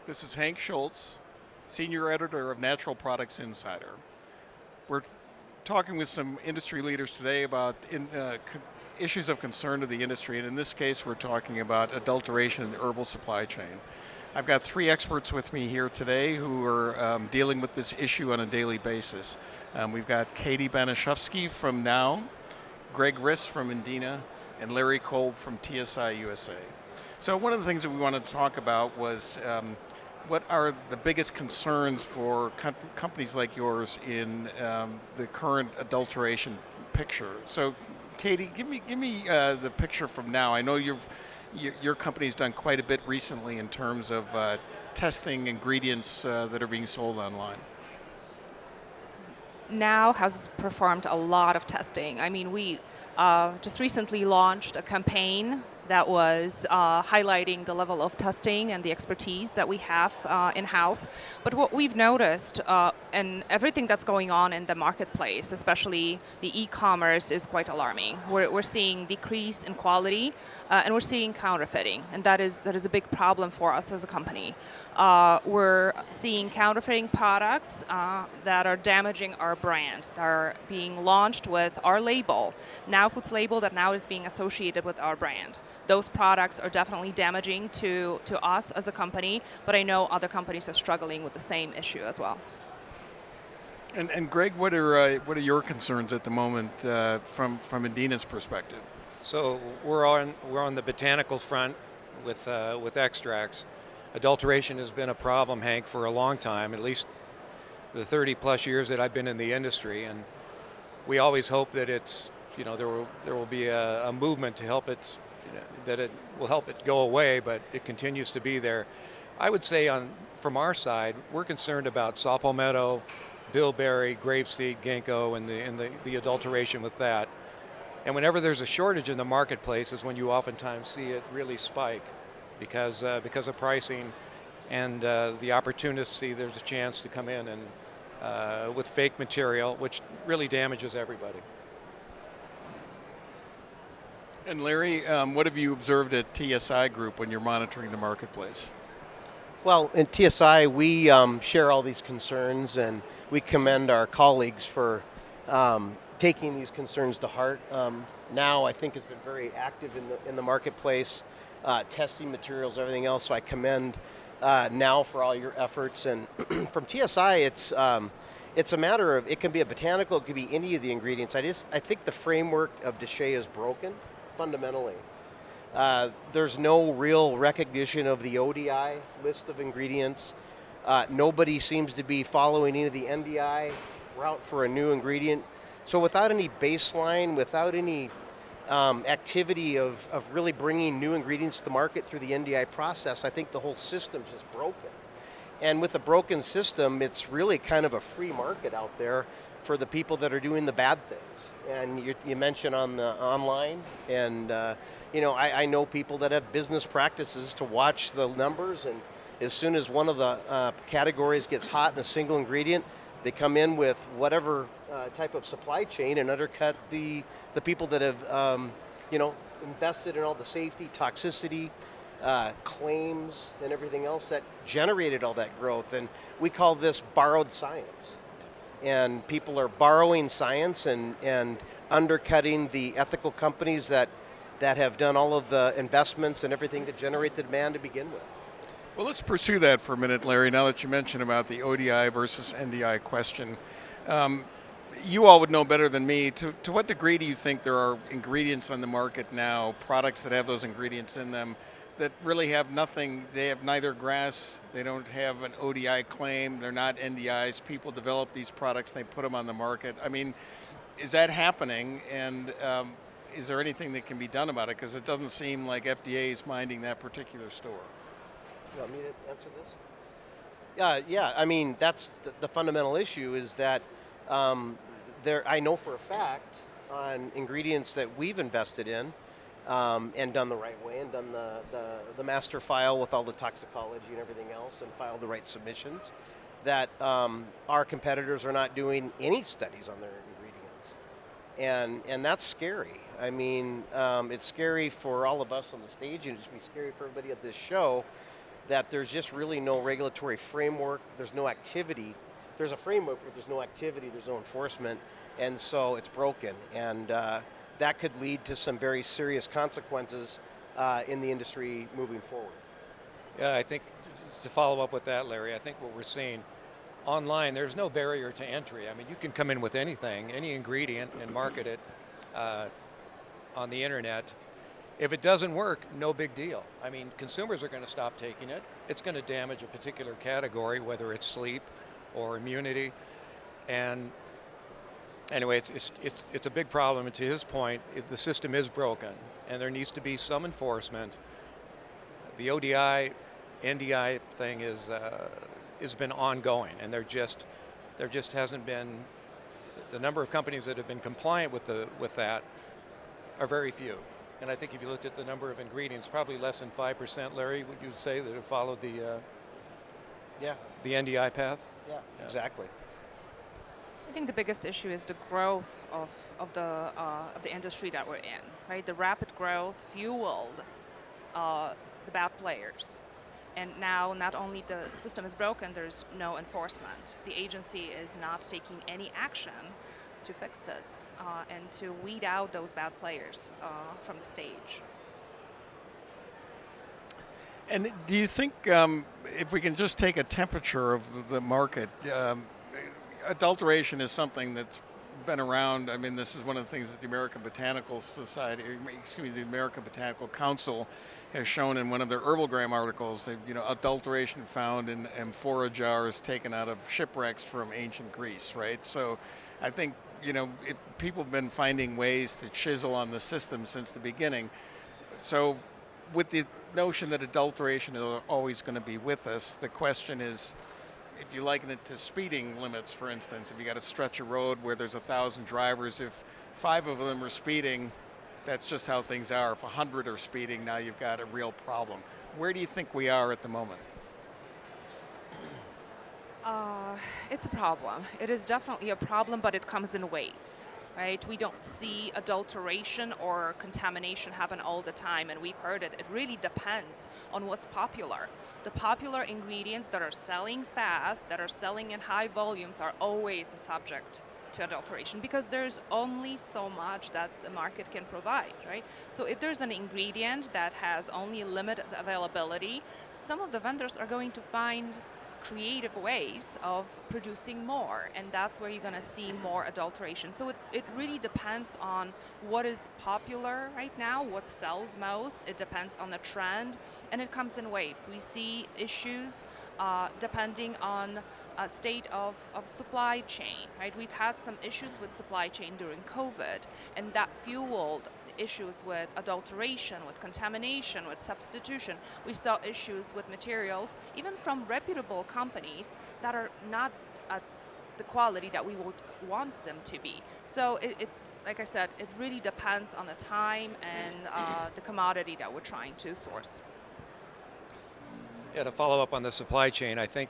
This is Hank Schultz, Senior Editor of Natural Products Insider. We're talking with some industry leaders today about issues of concern to the industry, and in this case we're talking about adulteration in the herbal supply chain. I've got three experts with me here today who are dealing with this issue on a daily basis. We've got Katie Banaszewski from Now, Greg Riss from Indena, and Larry Kolb from TSI USA. So one of the things that we wanted to talk about was what are the biggest concerns for companies like yours in the current adulteration picture? So, Katie, give me the picture from Now. I know your company's done quite a bit recently in terms of testing ingredients that are being sold online. Now has performed a lot of testing. I mean, we just recently launched a campaign that was highlighting the level of testing and the expertise that we have in-house. But what we've noticed, and everything that's going on in the marketplace, especially the e-commerce, is quite alarming. We're seeing decrease in quality, and we're seeing counterfeiting, and that is a big problem for us as a company. We're seeing counterfeiting products that are damaging our brand. They're being launched with our label, Now Foods label, that now is being associated with our brand. Those products are definitely damaging to us as a company, but I know other companies are struggling with the same issue as well. And Greg, what are your concerns at the moment from Indena's perspective? So we're on the botanical front with extracts. Adulteration has been a problem, Hank, for a long time, at least the 30 plus years that I've been in the industry, and we always hope that there will be a movement to help it, that it will help it go away, but it continues to be there. I would say from our side, we're concerned about saw palmetto, bilberry, grapeseed, ginkgo, and the adulteration with that. And whenever there's a shortage in the marketplace is when you oftentimes see it really spike because of pricing, and the opportunists see there's a chance to come in and with fake material, which really damages everybody. And Larry, what have you observed at TSI Group when you're monitoring the marketplace? Well, in TSI, we share all these concerns, and we commend our colleagues for taking these concerns to heart. Now, I think has been very active in the marketplace, testing materials, everything else. So I commend Now for all your efforts. And from TSI, it's a matter of, it can be a botanical, it could be any of the ingredients. I think the framework of DSHEA is broken fundamentally. There's no real recognition of the ODI list of ingredients. Nobody seems to be following any of the NDI route for a new ingredient. So without any baseline, without any activity of really bringing new ingredients to the market through the NDI process, I think the whole system's just broken. And with a broken system, it's really kind of a free market out there for the people that are doing the bad things. And you mentioned on the online, and I know people that have business practices to watch the numbers, and as soon as one of the categories gets hot in a single ingredient, they come in with whatever type of supply chain and undercut the people that have invested in all the safety, toxicity, claims, and everything else that generated all that growth. And we call this borrowed science. And people are borrowing science and undercutting the ethical companies that have done all of the investments and everything to generate the demand to begin with. Well, let's pursue that for a minute, Larry, now that you mentioned about the ODI versus NDI question. You all would know better than me. To what degree do you think there are ingredients on the market now, products that have those ingredients in them, that really have nothing? They have neither GRAS, they don't have an ODI claim, they're not NDIs. People develop these products, they put them on the market. I mean, is that happening, and is there anything that can be done about it? Because it doesn't seem like FDA is minding that particular store. You want me to answer this? Yeah, I mean, that's the fundamental issue is that I know for a fact on ingredients that we've invested in and done the right way and done the master file with all the toxicology and everything else and filed the right submissions, that our competitors are not doing any studies on their ingredients. And that's scary. I mean, it's scary for all of us on the stage, and it should be scary for everybody at this show, that there's just really no regulatory framework, there's no activity. There's a framework, but there's no activity, there's no enforcement, and so it's broken. And that could lead to some very serious consequences in the industry moving forward. Yeah, I think to follow up with that, Larry, I think what we're seeing online, there's no barrier to entry. I mean, you can come in with anything, any ingredient, and market it on the internet. If it doesn't work, no big deal. I mean, consumers are going to stop taking it. It's going to damage a particular category, whether it's sleep or immunity. And anyway, it's a big problem. And to his point, the system is broken, and there needs to be some enforcement. The ODI, NDI thing has been ongoing, and there just hasn't been the number of companies that have been compliant with that are very few. And I think if you looked at the number of ingredients, probably less than 5%, Larry, would you say, that have followed the NDI path? Yeah, exactly. I think the biggest issue is the growth of the industry that we're in, right? The rapid growth fueled the bad players. And now not only the system is broken, there's no enforcement. The agency is not taking any action to fix this and to weed out those bad players from the stage. And do you think if we can just take a temperature of the market, adulteration is something that's been around. I mean, this is one of the things that the American Botanical Society, the American Botanical Council has shown in one of their Herbalgram articles. That, adulteration found in amphora jars taken out of shipwrecks from ancient Greece, right? So I think, people have been finding ways to chisel on the system since the beginning. So with the notion that adulteration is always going to be with us, the question is, if you liken it to speeding limits, for instance, if you got to stretch a road where there's 1,000 drivers, if 5 of them are speeding, that's just how things are. If 100 are speeding, now you've got a real problem. Where do you think we are at the moment? It's a problem. It is definitely a problem, but it comes in waves, right? We don't see adulteration or contamination happen all the time, and we've heard it. It really depends on what's popular. The popular ingredients that are selling fast, that are selling in high volumes, are always a subject to adulteration because there's only so much that the market can provide, right? So if there's an ingredient that has only limited availability, some of the vendors are going to find creative ways of producing more, and that's where you're going to see more adulteration. So it really depends on what is popular right now, what sells most. It depends on the trend, and it comes in waves. We see issues depending on a state of supply chain, right? We've had some issues with supply chain during COVID, and that fueled issues with adulteration, with contamination, with substitution. We saw issues with materials, even from reputable companies that are not at the quality that we would want them to be. So it like I said, it really depends on the time and the commodity that we're trying to source. Yeah, to follow up on the supply chain, I think,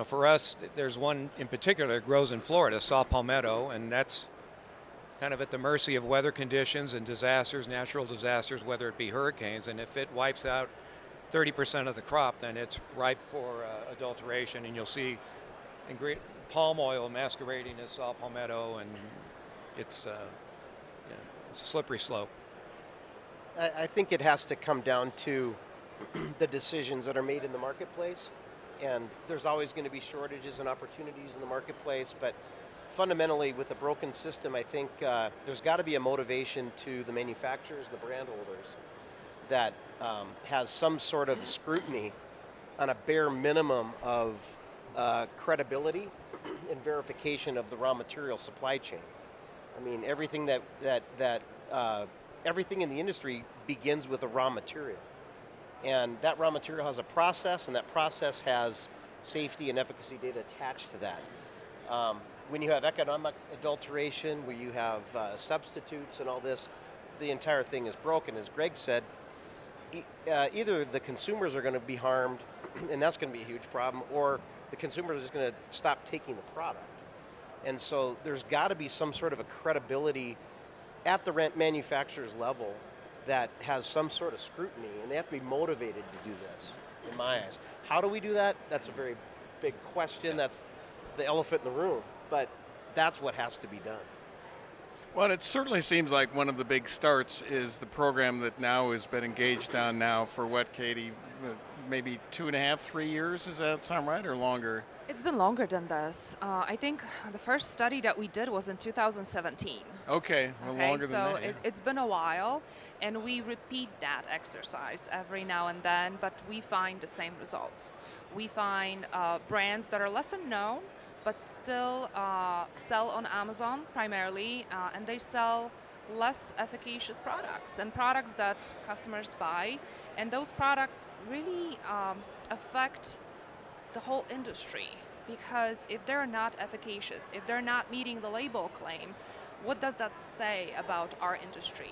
for us, there's one in particular that grows in Florida, saw palmetto, and that's kind of at the mercy of weather conditions and disasters, natural disasters, whether it be hurricanes. And if it wipes out 30% of the crop, then it's ripe for adulteration, and you'll see palm oil masquerading as saw palmetto, and it's a slippery slope. I think it has to come down to the decisions that are made in the marketplace, and there's always going to be shortages and opportunities in the marketplace, but fundamentally, with a broken system, I think there's got to be a motivation to the manufacturers, the brand holders, that has some sort of scrutiny on a bare minimum of credibility and verification of the raw material supply chain. I mean, everything everything in the industry begins with a raw material, and that raw material has a process, and that process has safety and efficacy data attached to that. When you have economic adulteration, where you have substitutes and all this, the entire thing is broken. As Greg said, either the consumers are going to be harmed, and that's going to be a huge problem, or the consumer is just going to stop taking the product. And so there's got to be some sort of a credibility at the manufacturer's level that has some sort of scrutiny, and they have to be motivated to do this. in my eyes. How do we do that? That's a very big question. That's the elephant in the room. But that's what has to be done. Well, it certainly seems like one of the big starts is the program that now has been engaged on now for what, Katie? Maybe 2.5, 3 years? Does that sound right, or longer? It's been longer than this. I think the first study that we did was in 2017. Okay, well, longer so than that. Yeah. it's been a while, and we repeat that exercise every now and then, but we find the same results. We find brands that are lesser known, but still sell on Amazon primarily, and they sell less efficacious products and products that customers buy, and those products really affect the whole industry, because if they're not efficacious, if they're not meeting the label claim, what does that say about our industry?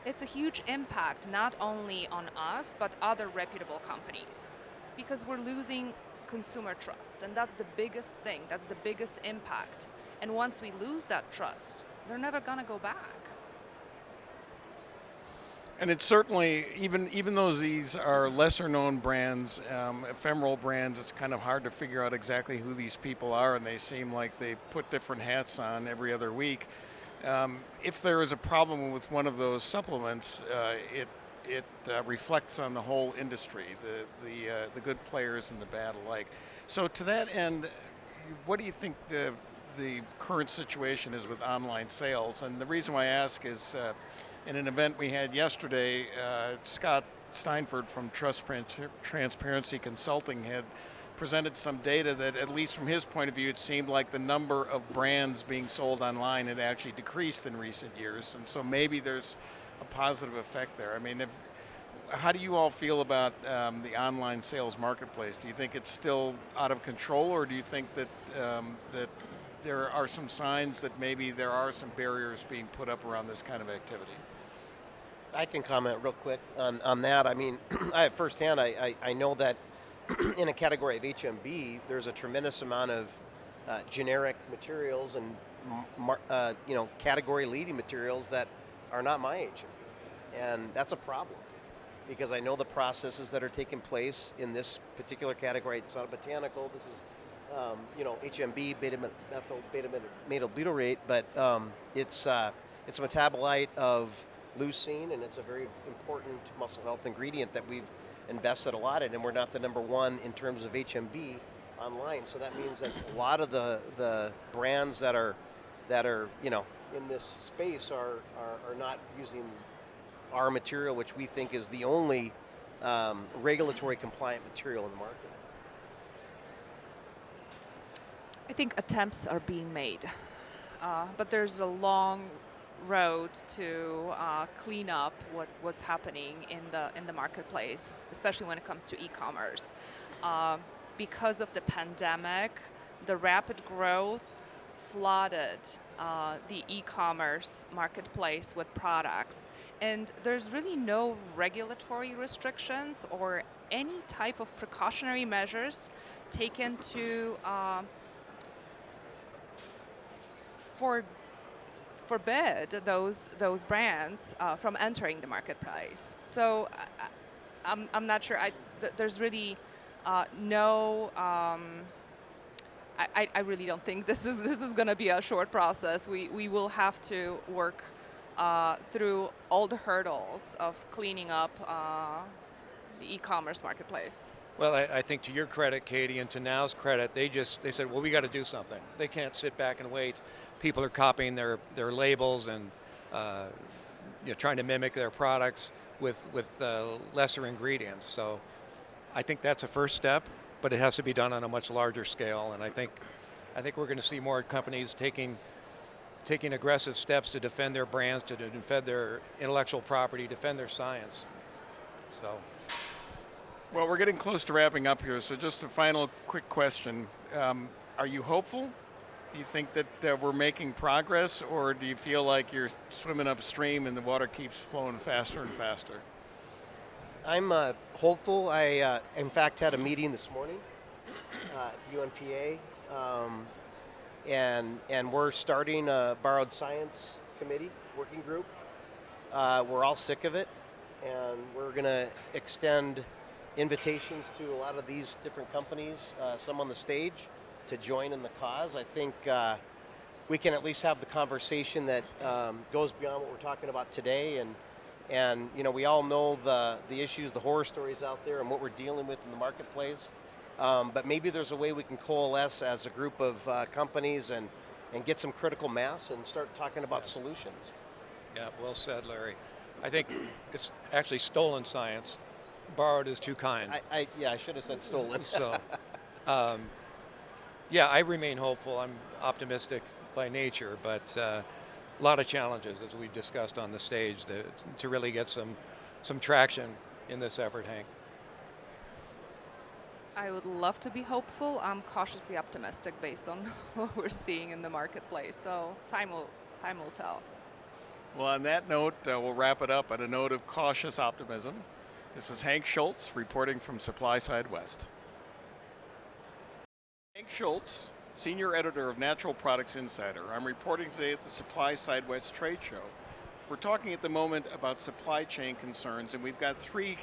It's a huge impact not only on us but other reputable companies, because we're losing consumer trust, and that's the biggest thing, that's the biggest impact. And once we lose that trust, they're never going to go back. And it's certainly, even though these are lesser known brands, ephemeral brands, it's kind of hard to figure out exactly who these people are, and they seem like they put different hats on every other week. If there is a problem with one of those supplements, it reflects on the whole industry, the good players and the bad alike. So to that end, what do you think the current situation is with online sales? And the reason why I ask is, in an event we had yesterday, Scott Steinford from Trust Transparency Consulting had presented some data that, at least from his point of view, it seemed like the number of brands being sold online had actually decreased in recent years. And so maybe there's a positive effect there. I mean, how do you all feel about the online sales marketplace? Do you think it's still out of control, or do you think that that there are some signs that maybe there are some barriers being put up around this kind of activity? I can comment real quick on that. I mean, firsthand, I know that in a category of HMB, there's a tremendous amount of generic materials and category leading materials that are not my HMB, and that's a problem, because I know the processes that are taking place in this particular category. It's not a botanical. This is HMB, beta-methyl butyrate, but it's a metabolite of leucine, and it's a very important muscle health ingredient that we've invested a lot in, and we're not the number one in terms of HMB online. So that means that a lot of the brands that are in this space are not using our material, which we think is the only regulatory compliant material in the market. I think attempts are being made, but there's a long road to clean up what's happening in the marketplace, especially when it comes to e-commerce. Because of the pandemic, the rapid growth flooded the e-commerce marketplace with products, and there's really no regulatory restrictions or any type of precautionary measures taken to forbid those brands from entering the marketplace. So I'm not sure. There's really no. I really don't think this is going to be a short process. We will have to work through all the hurdles of cleaning up the e-commerce marketplace. Well, I think to your credit, Katie, and to Now's credit, they said, well, we got to do something. They can't sit back and wait. People are copying their labels and trying to mimic their products with lesser ingredients. So I think that's a first step, but it has to be done on a much larger scale. And I think we're going to see more companies taking aggressive steps to defend their brands, to defend their intellectual property, defend their science. So. Well, we're getting close to wrapping up here, so just a final quick question. Are you hopeful? Do you think that we're making progress, or do you feel like you're swimming upstream and the water keeps flowing faster and faster? I'm hopeful. I, in fact, had a meeting this morning at the UNPA, and we're starting a borrowed science committee working group. We're all sick of it, and we're going to extend invitations to a lot of these different companies, some on the stage, to join in the cause. I think we can at least have the conversation that goes beyond what we're talking about today. And we all know the issues, the horror stories out there, and what we're dealing with in the marketplace. But maybe there's a way we can coalesce as a group of companies and get some critical mass and start talking about solutions. Yeah, well said, Larry. I think it's actually stolen science. Borrowed is too kind. I should have said stolen. So, yeah, I remain hopeful. I'm optimistic by nature, but a lot of challenges, as we discussed on the stage, to really get some traction in this effort, Hank. I would love to be hopeful. I'm cautiously optimistic based on what we're seeing in the marketplace. So time will tell. Well, on that note, we'll wrap it up on a note of cautious optimism. This is Hank Schultz reporting from Supply Side West. Hank Schultz, Senior Editor of Natural Products Insider. I'm reporting today at the Supply Side West trade show. We're talking at the moment about supply chain concerns, and we've got three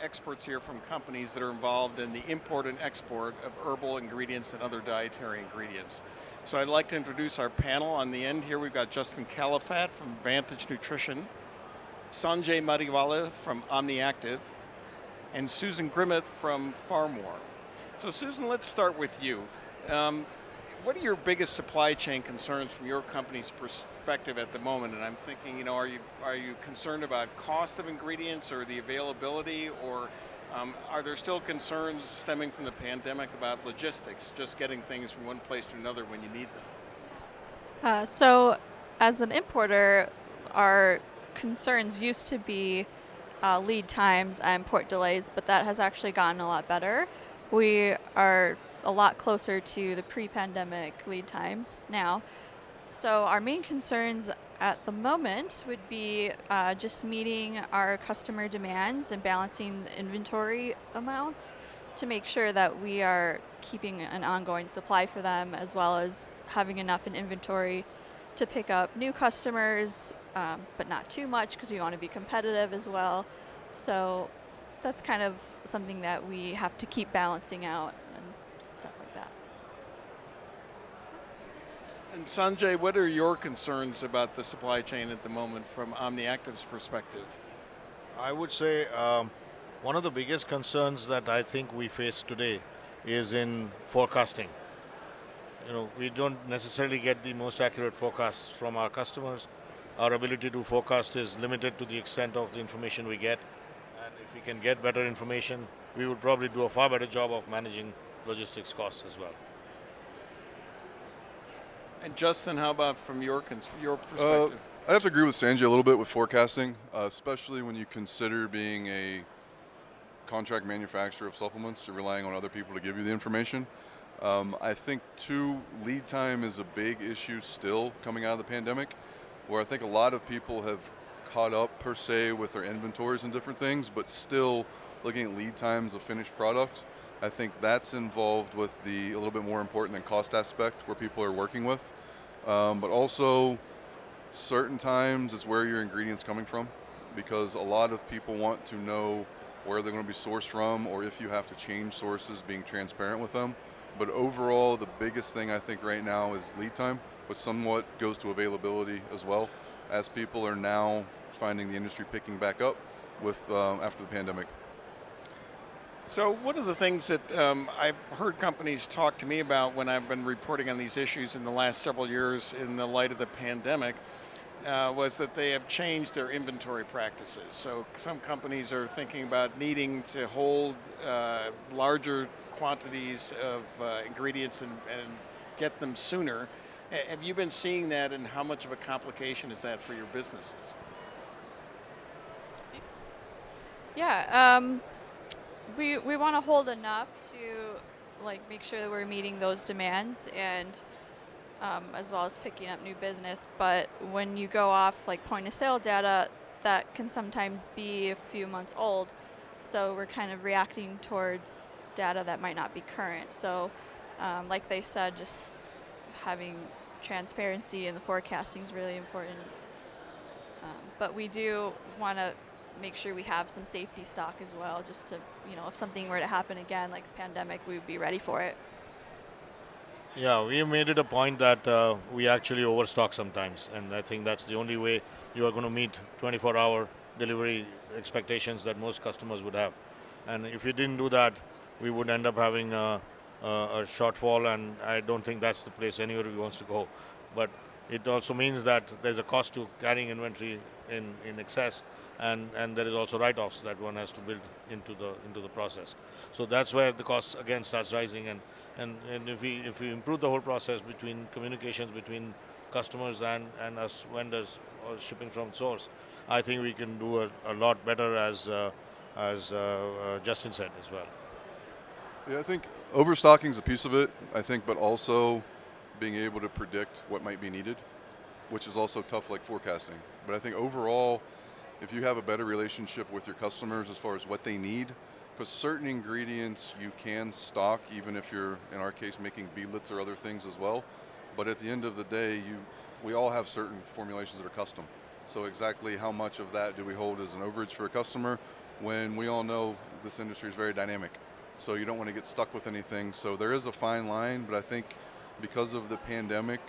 experts here from companies that are involved in the import and export of herbal ingredients and other dietary ingredients. So I'd like to introduce our panel. On the end here, we've got Justin Califat from Vantage Nutrition, Sanjay Madiwala from OmniActive, and Susan Grimmett from Farmore. So Susan, let's start with you. What are your biggest supply chain concerns from your company's perspective at the moment? And I'm thinking, are you concerned about cost of ingredients or the availability, or are there still concerns stemming from the pandemic about logistics, just getting things from one place to another when you need them? So, as an importer, our concerns used to be lead times and port delays, but that has actually gotten a lot better. We are a lot closer to the pre-pandemic lead times now. So our main concerns at the moment would be just meeting our customer demands and balancing the inventory amounts to make sure that we are keeping an ongoing supply for them, as well as having enough in inventory to pick up new customers, but not too much because we want to be competitive as well. So that's kind of something that we have to keep balancing out and stuff like that. And Sanjay, what are your concerns about the supply chain at the moment from OmniActive's perspective? I would say one of the biggest concerns that I think we face today is in forecasting. We don't necessarily get the most accurate forecasts from our customers. Our ability to forecast is limited to the extent of the information we get. And if we can get better information, we would probably do a far better job of managing logistics costs as well. And Justin, how about from your perspective? I have to agree with Sanjay a little bit with forecasting, especially when you consider being a contract manufacturer of supplements. You're relying on other people to give you the information. I think, too, lead time is a big issue still coming out of the pandemic, where I think a lot of people have caught up, per se, with their inventories and different things, but still looking at lead times of finished product. I think that's involved with a little bit more important than cost aspect where people are working with. But also, certain times it's where your ingredients coming from, because a lot of people want to know where they're going to be sourced from, or if you have to change sources, being transparent with them. But overall, the biggest thing I think right now is lead time, but somewhat goes to availability as well, as people are now finding the industry picking back up with after the pandemic. So one of the things that I've heard companies talk to me about when I've been reporting on these issues in the last several years in the light of the pandemic was that they have changed their inventory practices. So some companies are thinking about needing to hold larger quantities of ingredients and get them sooner. Have you been seeing that, and how much of a complication is that for your businesses? Yeah, we want to hold enough to make sure that we're meeting those demands, and as well as picking up new business. But when you go off point of sale data, that can sometimes be a few months old. So we're kind of reacting towards data that might not be current. So like they said, just having transparency in the forecasting is really important. But we do want to make sure we have some safety stock as well, just to, if something were to happen again, like the pandemic, we would be ready for it. Yeah, we made it a point that we actually overstock sometimes, and I think that's the only way you are going to meet 24-hour delivery expectations that most customers would have. And if we didn't do that, we would end up having a shortfall, and I don't think that's the place anybody wants to go. But it also means that there's a cost to carrying inventory in excess, and there is also write-offs that one has to build into the process. So that's where the cost again starts rising, and if we improve the whole process between communications between customers and us vendors or shipping from source, I think we can do a lot better, as Justin said as well. Yeah, I think overstocking is a piece of it, I think, but also being able to predict what might be needed, which is also tough, like forecasting. But I think overall, if you have a better relationship with your customers as far as what they need, because certain ingredients you can stock, even if you're, in our case, making beadlets or other things as well. But at the end of the day, we all have certain formulations that are custom. So exactly how much of that do we hold as an overage for a customer, when we all know this industry is very dynamic. So you don't want to get stuck with anything. So there is a fine line, but I think because of the pandemic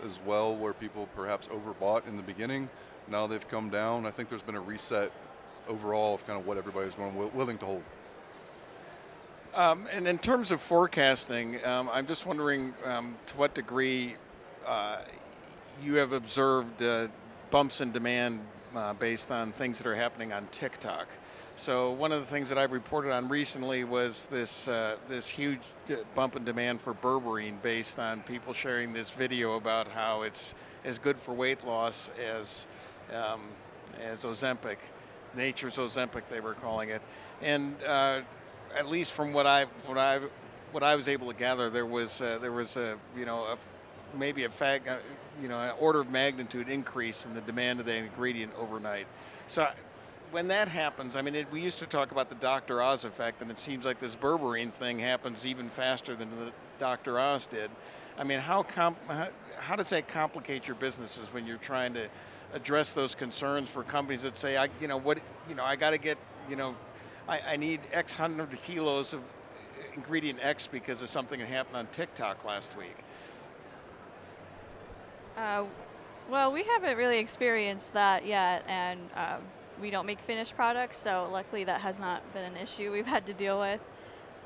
as well, where people perhaps overbought in the beginning, now they've come down. I think there's been a reset overall of kind of what everybody's willing to hold. And in terms of forecasting, I'm just wondering to what degree you have observed bumps in demand based on things that are happening on TikTok. So one of the things that I've reported on recently was this huge bump in demand for berberine, based on people sharing this video about how it's as good for weight loss as Ozempic, nature's Ozempic they were calling it, and at least from what I was able to gather, there was maybe an order of magnitude increase in the demand of the ingredient overnight. So when that happens, I mean, we used to talk about the Dr. Oz effect, and it seems like this berberine thing happens even faster than the Dr. Oz did. I mean, how does that complicate your businesses when you're trying to address those concerns for companies that say, I got to get, I need X hundred kilos of ingredient X because of something that happened on TikTok last week? Well, we haven't really experienced that yet, and we don't make finished products, so luckily that has not been an issue we've had to deal with.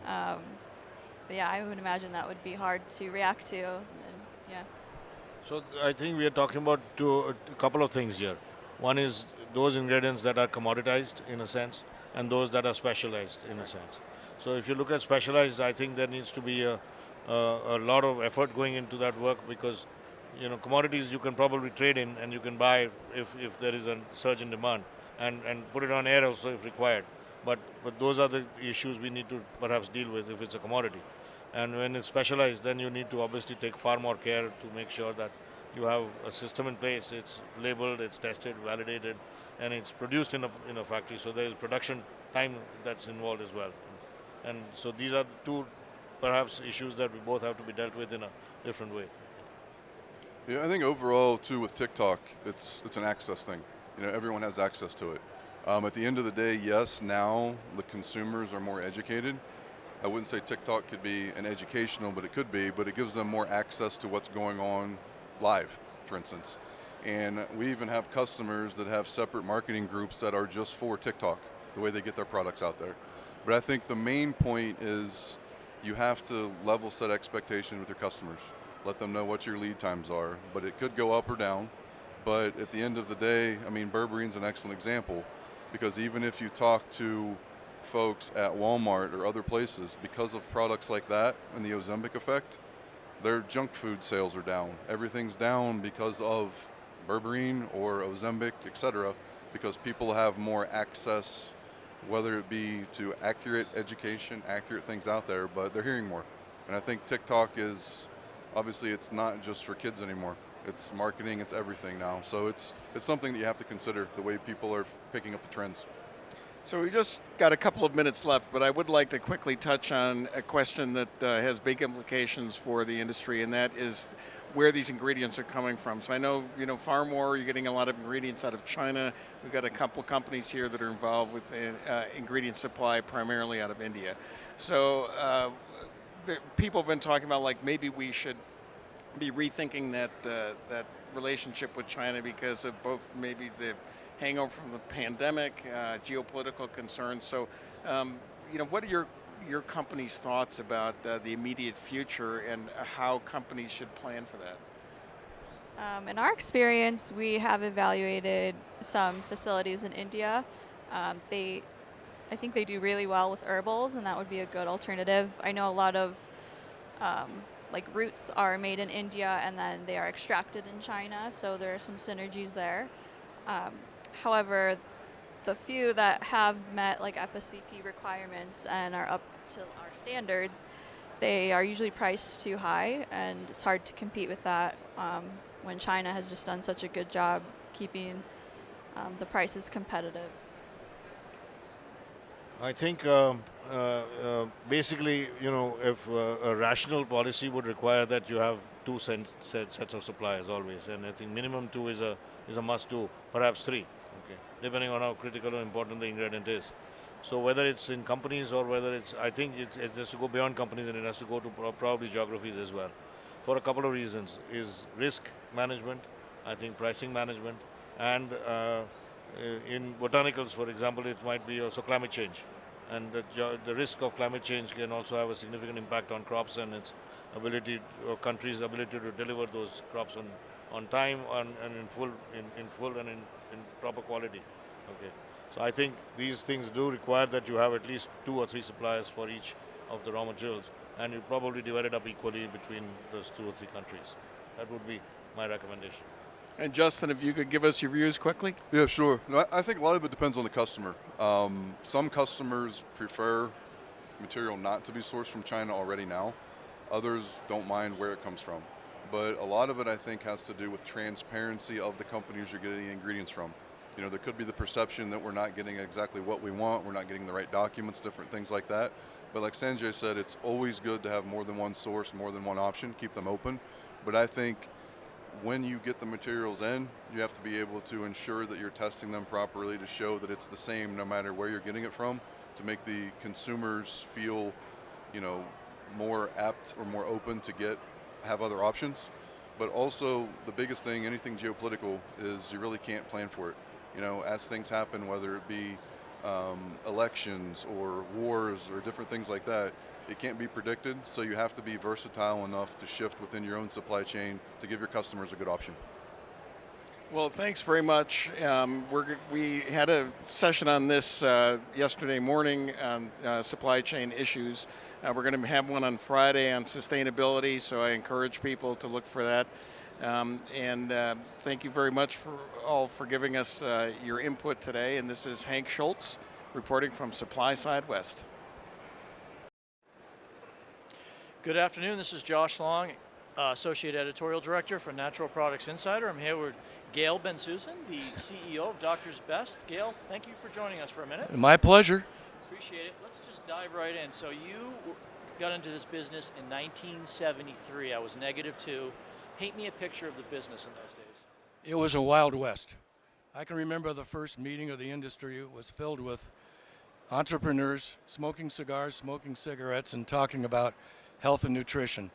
But yeah, I would imagine that would be hard to react to. And yeah. So I think we are talking about a couple of things here. One is those ingredients that are commoditized in a sense, and those that are specialized in a sense. So if you look at specialized, I think there needs to be a lot of effort going into that work, because commodities you can probably trade in and you can buy if there is a surge in demand, and put it on air also if required. But those are the issues we need to perhaps deal with if it's a commodity. And when it's specialized, then you need to obviously take far more care to make sure that you have a system in place, it's labeled, it's tested, validated, and it's produced in a factory. So there is production time that's involved as well. And so these are two perhaps issues that we both have to be dealt with in a different way. Yeah, I think overall too with TikTok, it's an access thing. Everyone has access to it. At the end of the day, yes, now the consumers are more educated. I wouldn't say TikTok could be an educational, but it could be, but it gives them more access to what's going on live, for instance. And we even have customers that have separate marketing groups that are just for TikTok, the way they get their products out there. But I think the main point is you have to level set expectation with your customers. Let them know what your lead times are, but it could go up or down. But at the end of the day, I mean, berberine's an excellent example, because even if you talk to folks at Walmart or other places, because of products like that and the Ozempic effect, their junk food sales are down. Everything's down because of berberine or Ozempic, etc., because people have more access, whether it be to accurate education, accurate things out there, but they're hearing more. And I think TikTok is, obviously it's not just for kids anymore. It's marketing, it's everything now. So it's something that you have to consider, the way people are picking up the trends. So we just got a couple of minutes left, but I would like to quickly touch on a question that has big implications for the industry, and that is where these ingredients are coming from. So I know, far more, you're getting a lot of ingredients out of China. We've got a couple of companies here that are involved with ingredient supply primarily out of India. So people have been talking about, like, maybe we should be rethinking that relationship with China because of both maybe the hangover from the pandemic, geopolitical concerns. So, what are your company's thoughts about the immediate future and how companies should plan for that? In our experience, we have evaluated some facilities in India. I think they do really well with herbals, and that would be a good alternative. I know a lot of like roots are made in India and then they are extracted in China, so there are some synergies there. However, the few that have met like FSVP requirements and are up to our standards, they are usually priced too high, and it's hard to compete with that when China has just done such a good job keeping the prices competitive. I think basically, if a rational policy would require that you have two sets of suppliers always, and I think minimum two is a must-do, perhaps three, okay, depending on how critical or important the ingredient is. So whether it's in companies or whether I think it has to go beyond companies, and it has to go to probably geographies as well, for a couple of reasons: is risk management, I think pricing management, and in botanicals, for example, it might be also climate change, and the risk of climate change can also have a significant impact on crops and its ability, or countries' ability to deliver those crops on time and in full and in proper quality. Okay, so I think these things do require that you have at least 2 or 3 suppliers for each of the raw materials, and you probably divide it up equally between those 2 or 3 countries. That would be my recommendation. And Justin, if you could give us your views quickly. Yeah, sure. No, I think a lot of it depends on the customer. Some customers prefer material not to be sourced from China already now. Others don't mind where it comes from. But a lot of it, I think, has to do with transparency of the companies you're getting the ingredients from. There could be the perception that we're not getting exactly what we want, we're not getting the right documents, different things like that. But like Sanjay said, it's always good to have more than one source, more than one option, keep them open. But I think when you get the materials in, you have to be able to ensure that you're testing them properly to show that it's the same no matter where you're getting it from, to make the consumers feel, more apt or more open to have other options. But also the biggest thing, anything geopolitical, is you really can't plan for it. As things happen, whether it be elections or wars or different things like that, it can't be predicted, so you have to be versatile enough to shift within your own supply chain to give your customers a good option. Well, thanks very much. We had a session on this yesterday morning on supply chain issues. We're going to have one on Friday on sustainability, so I encourage people to look for that. And thank you very much for giving us your input today. And this is Hank Schultz reporting from Supply Side West. Good afternoon. This is Josh Long, Associate Editorial Director for Natural Products Insider. I'm here with Gail Bensusan, the CEO of Doctor's Best. Gail, thank you for joining us for a minute. My pleasure. Appreciate it. Let's just dive right in. So you got into this business in 1973. I was -2. Paint me a picture of the business in those days. It was a Wild West. I can remember the first meeting of the industry. It was filled with entrepreneurs smoking cigars, smoking cigarettes, and talking about health and nutrition.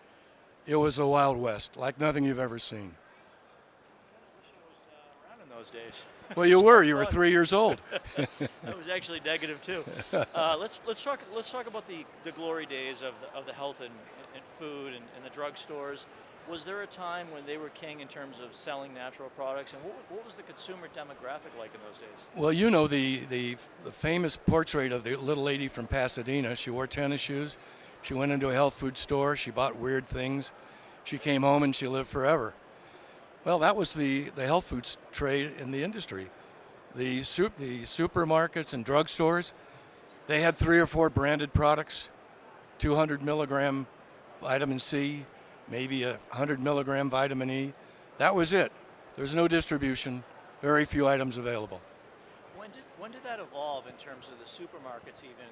It was a Wild West, like nothing you've ever seen. I wish I was around in those days. Well, you were. You were 3 years old. I was actually -2. Let's talk about the glory days of the health and food and the drugstores. Was there a time when they were king in terms of selling natural products, and what was the consumer demographic like in those days? Well, the famous portrait of the little lady from Pasadena. She wore tennis shoes. She went into a health food store. She bought weird things. She came home and she lived forever. Well, that was the health foods trade in the industry. The supermarkets and drugstores, they had 3 or 4 branded products, 200 milligram vitamin C, maybe 100 milligram vitamin E. That was it. There's no distribution, very few items available. When did that evolve in terms of the supermarkets even,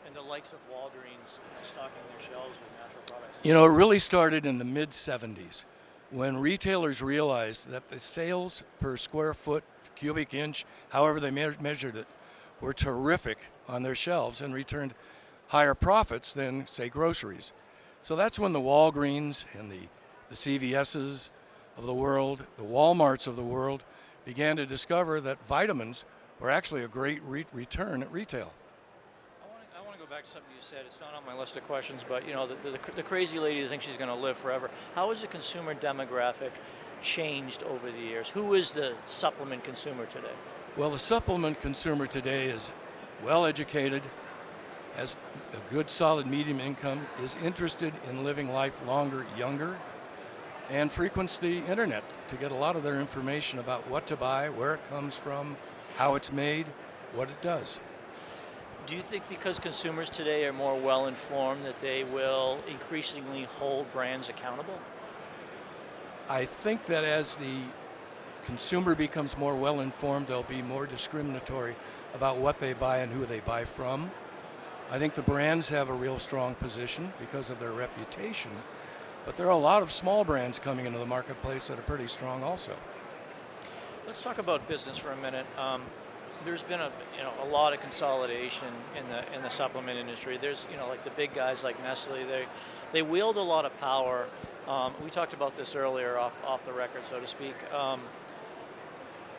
and the likes of Walgreens stocking their shelves with natural products? It really started in the mid-'70s when retailers realized that the sales per square foot, cubic inch, however they measured it, were terrific on their shelves and returned higher profits than, say, groceries. So that's when the Walgreens and the CVS's of the world, the Walmarts of the world, began to discover that vitamins were actually a great return at retail. I want to go back to something you said. It's not on my list of questions, but you know, the crazy lady that thinks she's going to live forever. How has the consumer demographic changed over the years? Who is the supplement consumer today? Well, the supplement consumer today is well educated, has a good solid medium income, is interested in living life longer, younger, and frequents the internet to get a lot of their information about what to buy, where it comes from, how it's made, what it does. Do you think because consumers today are more well informed that they will increasingly hold brands accountable? I think that as the consumer becomes more well informed, they'll be more discriminatory about what they buy and who they buy from. I think the brands have a real strong position because of their reputation, but there are a lot of small brands coming into the marketplace that are pretty strong also. Let's talk about business for a minute. There's been a lot of consolidation in the supplement industry. There's like the big guys like Nestle. They wield a lot of power. We talked about this earlier off the record, so to speak.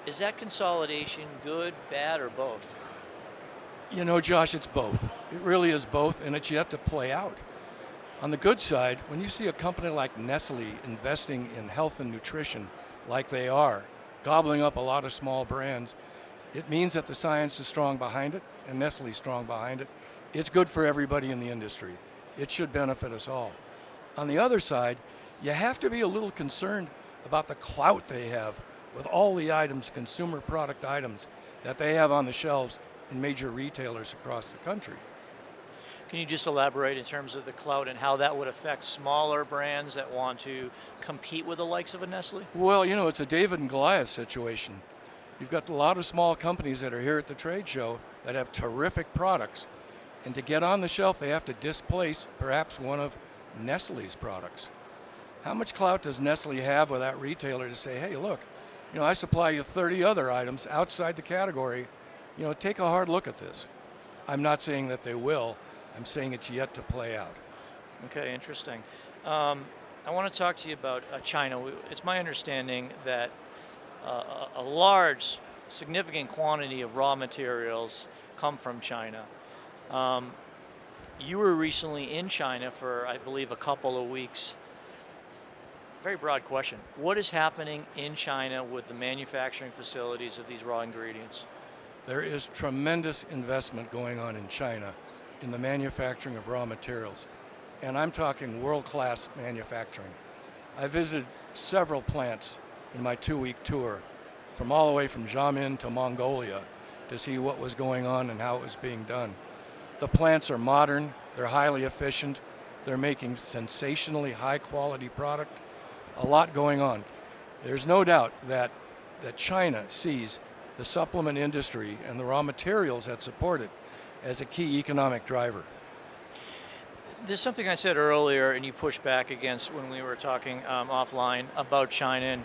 Is that consolidation good, bad, or both? You know, Josh, it's both. It really is both, and it's yet to play out. On the good side, when you see a company like Nestle investing in health and nutrition like they are, gobbling up a lot of small brands, it means that the science is strong behind it and Nestle's strong behind it. It's good for everybody in the industry. It should benefit us all. On the other side, you have to be a little concerned about the clout they have with all the items, consumer product items, that they have on the shelves in major retailers across the country. Can you just elaborate in terms of the clout and how that would affect smaller brands that want to compete with the likes of a Nestle? Well, you know, it's a David and Goliath situation. You've got a lot of small companies that are here at the trade show that have terrific products, and to get on the shelf, they have to displace perhaps one of Nestle's products. How much clout does Nestle have with that retailer to say, hey, look, I supply you 30 other items outside the category. Take a hard look at this. I'm not saying that they will. I'm saying it's yet to play out. Okay, interesting. I want to talk to you about China. It's my understanding that a large, significant quantity of raw materials come from China. You were recently in China for, I believe, a couple of weeks. Very broad question. What is happening in China with the manufacturing facilities of these raw ingredients? There is tremendous investment going on in China in the manufacturing of raw materials. And I'm talking world-class manufacturing. I visited several plants in my 2-week tour, from all the way from Xiamen to Mongolia, to see what was going on and how it was being done. The plants are modern, they're highly efficient, they're making sensationally high-quality product. A lot going on. There's no doubt that China sees the supplement industry and the raw materials that support it as a key economic driver. There's something I said earlier, and you pushed back against when we were talking offline about China. And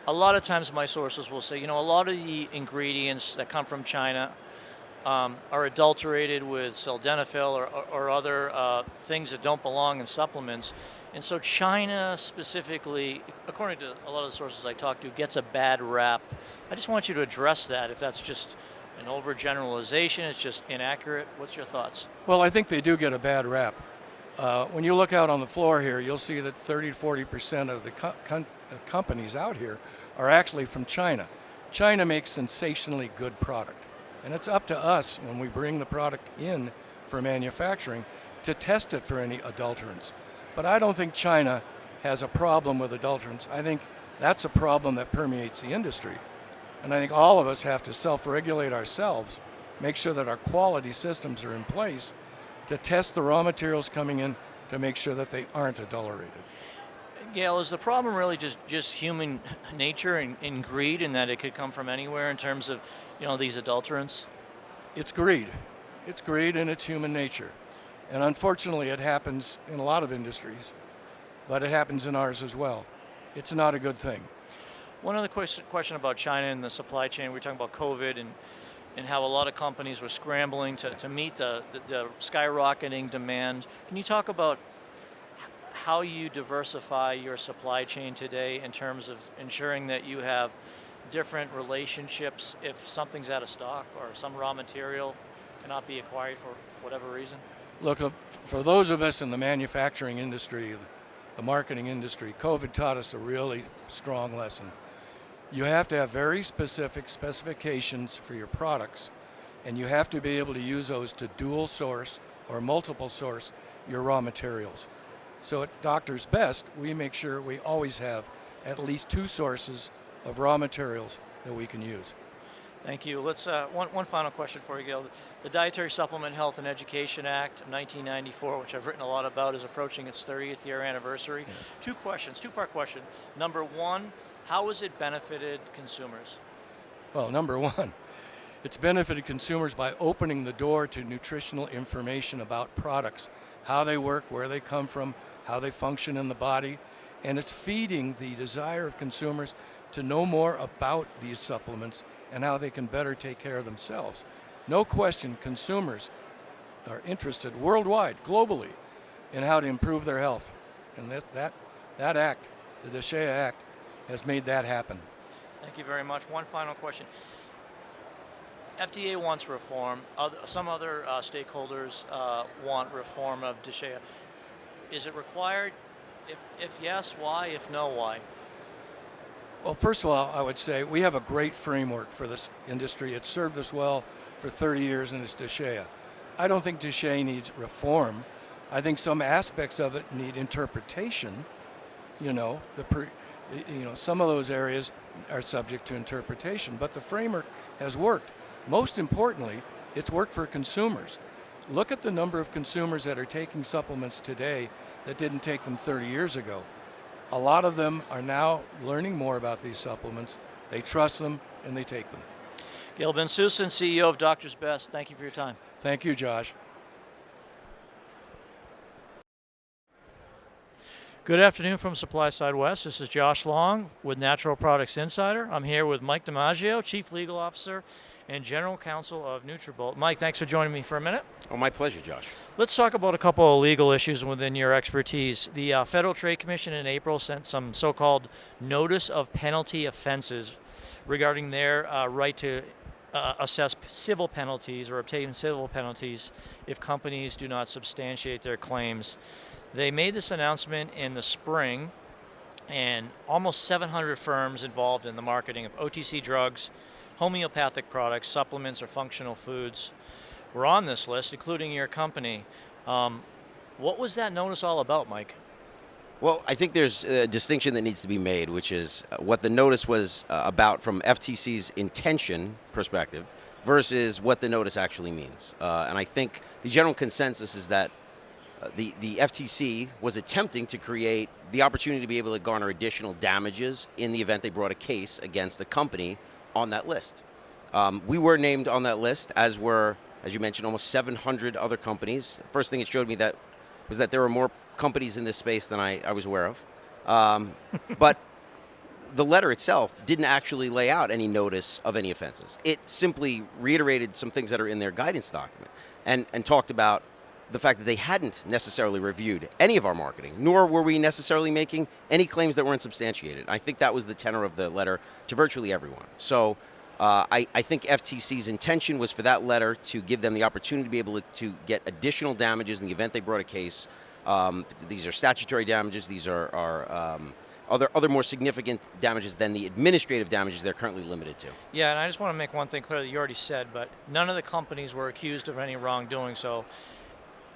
a lot of times my sources will say, a lot of the ingredients that come from China are adulterated with sildenafil or other things that don't belong in supplements. And so China specifically, according to a lot of the sources I talked to, gets a bad rap. I just want you to address that. If that's just an overgeneralization, it's just inaccurate. What's your thoughts? Well, I think they do get a bad rap. When you look out on the floor here, you'll see that 30 to 40% of the companies out here are actually from China. China makes sensationally good product. And it's up to us when we bring the product in for manufacturing to test it for any adulterants. But I don't think China has a problem with adulterants. I think that's a problem that permeates the industry. And I think all of us have to self-regulate ourselves, make sure that our quality systems are in place to test the raw materials coming in to make sure that they aren't adulterated. Gail, is the problem really just human nature and greed, in that it could come from anywhere in terms of, these adulterants? It's greed. It's greed and it's human nature. And unfortunately, it happens in a lot of industries, but it happens in ours as well. it's not a good thing. One other question about China and the supply chain. We were talking about COVID and how a lot of companies were scrambling to meet the skyrocketing demand. Can you talk about how you diversify your supply chain today in terms of ensuring that you have different relationships if something's out of stock or some raw material cannot be acquired for whatever reason? Look, for those of us in the manufacturing industry, the marketing industry, COVID taught us a really strong lesson. You have to have very specific specifications for your products, and you have to be able to use those to dual source or multiple source your raw materials. So at Doctor's Best, we make sure we always have at least 2 sources of raw materials that we can use. Thank you. Let's one final question for you, Gil. The Dietary Supplement Health and Education Act of 1994, which I've written a lot about, is approaching its 30th year anniversary. Yeah. 2 questions, 2-part question. Number 1, how has it benefited consumers? Well, number 1, it's benefited consumers by opening the door to nutritional information about products, how they work, where they come from, how they function in the body, and it's feeding the desire of consumers to know more about these supplements and how they can better take care of themselves. No question, consumers are interested worldwide, globally, in how to improve their health. And that act, the DSHEA Act, has made that happen. Thank you very much. One final question. FDA wants reform. Some other stakeholders want reform of DSHEA. Is it required? If yes, why? If no, why? Well, first of all, I would say we have a great framework for this industry. It's served us well for 30 years, and it's DSHEA. I don't think DSHEA needs reform. I think some aspects of it need interpretation. Some of those areas are subject to interpretation, but the framework has worked. Most importantly, it's worked for consumers. Look at the number of consumers that are taking supplements today that didn't take them 30 years ago. A lot of them are now learning more about these supplements. They trust them and they take them. Gil Bensusan, CEO of Doctor's Best, thank you for your time. Thank you, Josh. Good afternoon from Supply Side West. This is Josh Long with Natural Products Insider. I'm here with Mike DiMaggio, Chief Legal Officer and General Counsel of Nutrabolt. Mike, thanks for joining me for a minute. Oh, my pleasure, Josh. Let's talk about a couple of legal issues within your expertise. The Federal Trade Commission in April sent some so-called notice of penalty offenses regarding their right to assess civil penalties or obtain civil penalties if companies do not substantiate their claims. They made this announcement in the spring, and almost 700 firms involved in the marketing of OTC drugs, homeopathic products, supplements, or functional foods were on this list, including your company. What was that notice all about, Mike? Well, I think there's a distinction that needs to be made, which is what the notice was about from FTC's intention perspective versus what the notice actually means. And I think the general consensus is that the FTC was attempting to create the opportunity to be able to garner additional damages in the event they brought a case against a company on that list. We were named on that list, as were, as you mentioned, almost 700 other companies. First thing it showed me was that there were more companies in this space than I was aware of. But the letter itself didn't actually lay out any notice of any offenses. It simply reiterated some things that are in their guidance document and talked about the fact that they hadn't necessarily reviewed any of our marketing, nor were we necessarily making any claims that weren't substantiated. I think that was the tenor of the letter to virtually everyone. So I think FTC's intention was for that letter to give them the opportunity to be able to get additional damages in the event they brought a case. These are statutory damages. These are other more significant damages than the administrative damages they're currently limited to. Yeah, and I just want to make one thing clear that you already said, but none of the companies were accused of any wrongdoing, so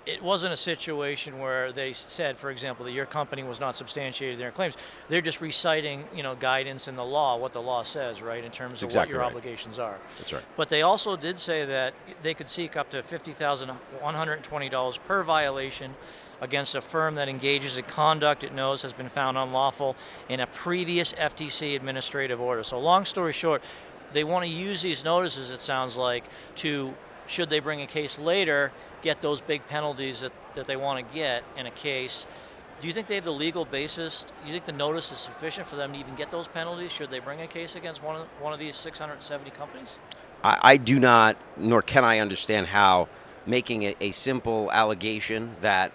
it wasn't a situation where they said, for example, that your company was not substantiating their claims. They're just reciting, guidance in the law, what the law says, right, in terms of what your obligations are. That's right. But they also did say that they could seek up to $50,120 per violation against a firm that engages in conduct it knows has been found unlawful in a previous FTC administrative order. So long story short, they want to use these notices, it sounds like, to, should they bring a case later, get those big penalties that they want to get in a case. Do you think they have the legal basis? Do you think the notice is sufficient for them to even get those penalties? Should they bring a case against one of these 670 companies? I do not, nor can I understand how making a simple allegation that,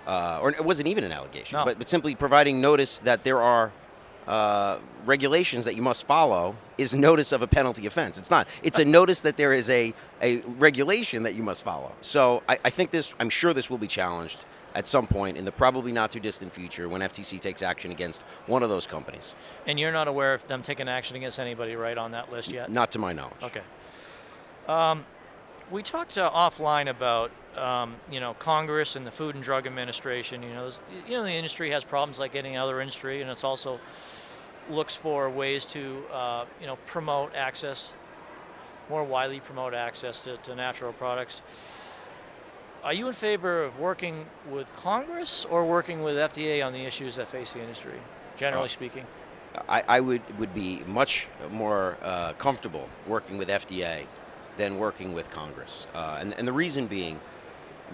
or it wasn't even an allegation, No. but simply providing notice that there are regulations that you must follow is notice of a penalty offense. It's not. It's a notice that there is a regulation that you must follow. So I think I'm sure this will be challenged at some point in the probably not too distant future when FTC takes action against one of those companies. And you're not aware of them taking action against anybody right on that list yet? Not to my knowledge. Okay. We talked offline about Congress and the Food and Drug Administration. The industry has problems like any other industry, and it's also looks for ways to promote access, more widely promote access to natural products. Are you in favor of working with Congress or working with FDA on the issues that face the industry, generally speaking? I would be much more comfortable working with FDA than working with Congress. And the reason being,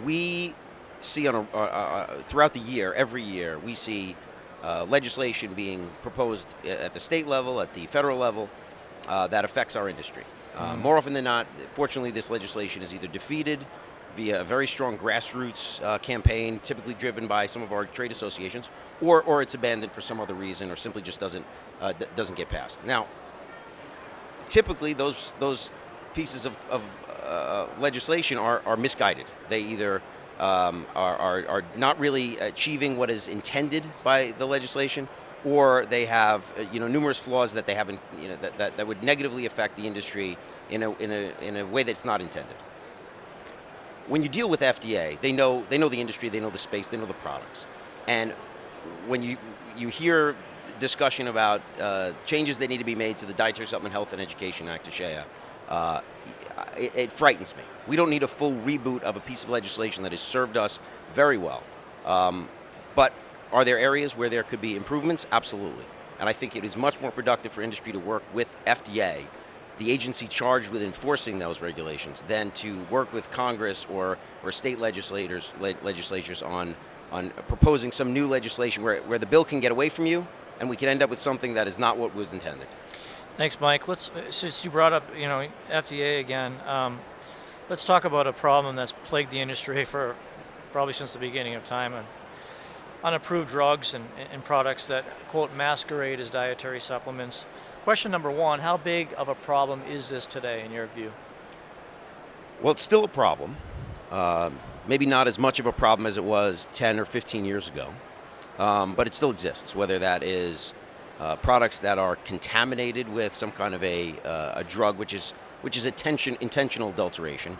we see throughout the year, every year, we see legislation being proposed at the state level, at the federal level, that affects our industry. More often than not, fortunately, this legislation is either defeated via a very strong grassroots campaign, typically driven by some of our trade associations, or it's abandoned for some other reason, or simply just doesn't get passed. Now, typically, those pieces of legislation are misguided. They either are not really achieving what is intended by the legislation, or they have numerous flaws that they haven't that would negatively affect the industry in a way that's not intended. When you deal with FDA, they know the industry, they know the space, they know the products, and when you hear discussion about changes that need to be made to the Dietary Supplement Health and Education Act, SHEA, it frightens me. We don't need a full reboot of a piece of legislation that has served us very well. But are there areas where there could be improvements? Absolutely. And I think it is much more productive for industry to work with FDA, the agency charged with enforcing those regulations, than to work with Congress or state legislatures on proposing some new legislation where the bill can get away from you and we can end up with something that is not what was intended. Thanks, Mike. Since you brought up FDA again, let's talk about a problem that's plagued the industry for probably since the beginning of time, and unapproved drugs and products that, quote, masquerade as dietary supplements. Question number one, how big of a problem is this today in your view? Well, it's still a problem. Maybe not as much of a problem as it was 10 or 15 years ago, but it still exists, whether that is products that are contaminated with some kind of a drug, which is intentional adulteration,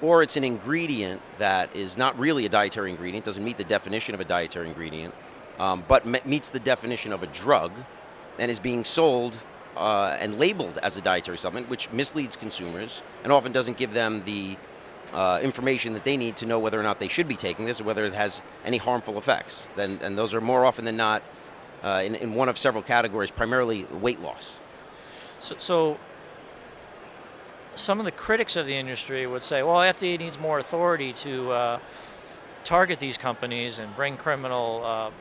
or it's an ingredient that is not really a dietary ingredient, doesn't meet the definition of a dietary ingredient, but meets the definition of a drug, and is being sold and labeled as a dietary supplement, which misleads consumers and often doesn't give them the information that they need to know whether or not they should be taking this or whether it has any harmful effects. And those are more often than not in one of several categories, primarily weight loss. So some of the critics of the industry would say, well, FDA needs more authority to target these companies and bring criminal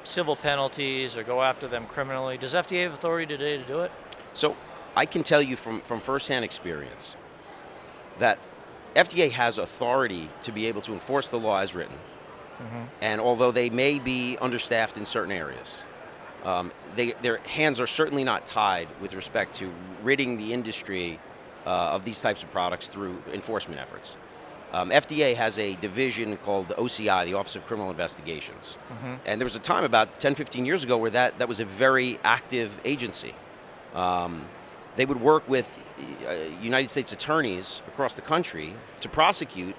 civil penalties or go after them criminally. Does FDA have authority today to do it? So I can tell you from firsthand experience that FDA has authority to be able to enforce the law as written. And although they may be understaffed in certain areas, their hands are certainly not tied with respect to ridding the industry of these types of products through enforcement efforts. FDA has a division called the OCI, the Office of Criminal Investigations. And there was a time about 10, 15 years ago where that was a very active agency. They would work with United States attorneys across the country to prosecute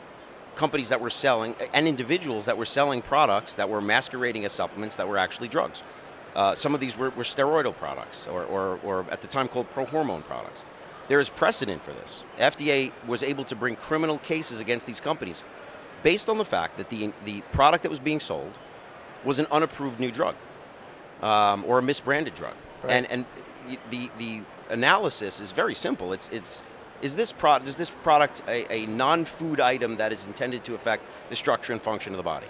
companies that were selling, and individuals that were selling products that were masquerading as supplements that were actually drugs. Some of these were steroidal products, or at the time called pro-hormone products. There is precedent for this. FDA was able to bring criminal cases against these companies based on the fact that the product that was being sold was an unapproved new drug or a misbranded drug. Right. And the analysis is very simple. Is this product a non-food item that is intended to affect the structure and function of the body?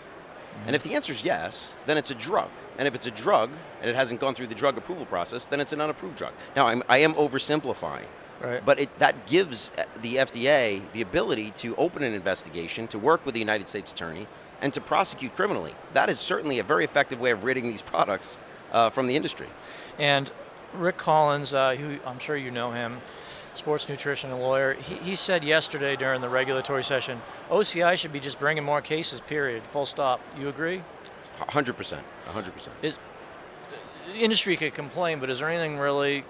And if the answer is yes, then it's a drug. And if it's a drug and it hasn't gone through the drug approval process, then it's an unapproved drug. Now, I am oversimplifying, Right. but that gives the FDA the ability to open an investigation, to work with the United States Attorney, and to prosecute criminally. That is certainly a very effective way of ridding these products from the industry. And Rick Collins, who I'm sure you know him, sports nutrition and lawyer, he said yesterday during the regulatory session, OCI should be just bringing more cases, period, full stop. You agree? 100%. 100%. The industry could complain, but is there anything really,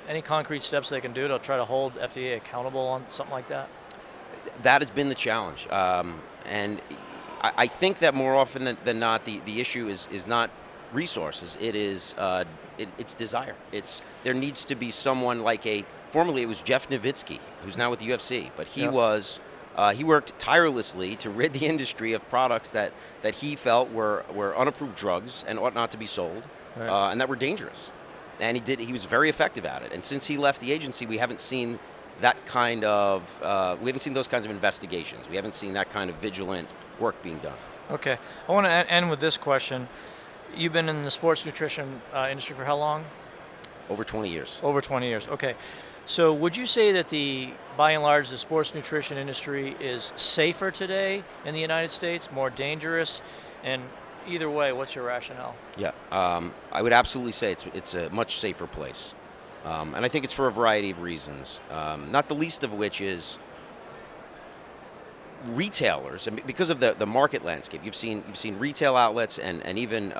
any concrete steps they can do to try to hold FDA accountable on something like that? That has been the challenge. And I think that more often than not, the issue is not resources. It is it's desire. There needs to be someone like formerly it was Jeff Nowitzki, who's now with the UFC, but he was he worked tirelessly to rid the industry of products that he felt were unapproved drugs and ought not to be sold, Right. and that were dangerous. And he was very effective at it. And since he left the agency, we haven't seen that kind of we haven't seen those kinds of investigations. We haven't seen that kind of vigilant work being done. Okay. I want to end with this question. You've been in the sports nutrition industry for how long? Over 20 years. Over 20 years. Okay. So would you say that by and large, the sports nutrition industry is safer today in the United States, more dangerous? And either way, what's your rationale? Yeah, I would absolutely say it's a much safer place, and I think it's for a variety of reasons. Not the least of which is retailers, and because of the market landscape. You've seen retail outlets and even